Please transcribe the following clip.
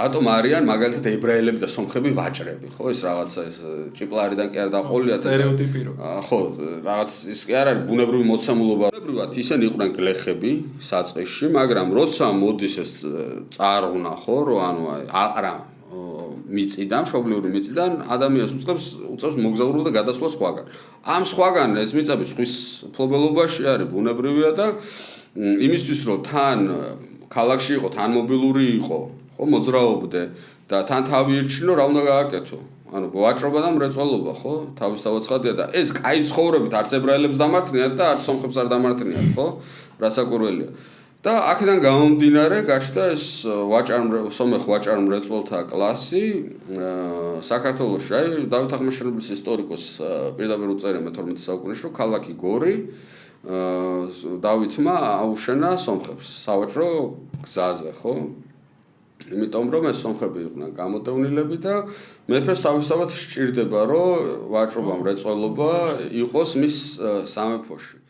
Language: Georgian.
რატომ არიან მაგალითად ებრაელები და სომხები ვაჭრები, ხო? ეს რაღაცა ეს ჭიპლარიდან კი არ დაყოლია სტერეოტიპი რო. ხო, რაღაც ის კი არ არის ბუნებრივი მოცემულობა. ბუნებრივად ისინი იყვნენ გლეხები საწყისში, მაგრამ როცა მოდის ეს წარღვნა, ხო, რომ ანუ აყრა მიწიდან, მშობლიური მიწიდან ადამიანს უწევს მოგზაურობა და გადასვლა სხვაგან. ამ სხვაგან ეს მიწები სხვის მფლობელობაში არის ბუნებრივია და იმისთვის რომ თან ქალაქში იყო, თან მობილური იყო, ხო, მოძრაობდე და თან თავი ირჩინო, რა უნდა გააკეთო? ანუ ვაჭრობა და მრეწველობა, ხო? თავისთავად ცხადია და ეს კაი ცხოვრებით არც ებრაელებს დამართნიათ და არც სომხებს არ დამართნიათ, ხო? რასაკვირველია. და აქედან გამომდინარე გაჩნდა ეს სომეხ ვაჭარ-მრეწველთა კლასი საქართველოში. აი დავით აღმაშენებლის ისტორიკოს პირდაპირ უწერია მე-12 საუკუნეში, რომ ქალაქი გორი დავითმა აუშენა სომხებს სავაჭრო გზაზე, ხო? იმიტომ რომ ეს სომხები იყვნენ გამოდევნილები და მეფეს თავისთავად სჭირდება, რომ ვაჭრობა, მრეწველობა იყოს მის სამეფოში.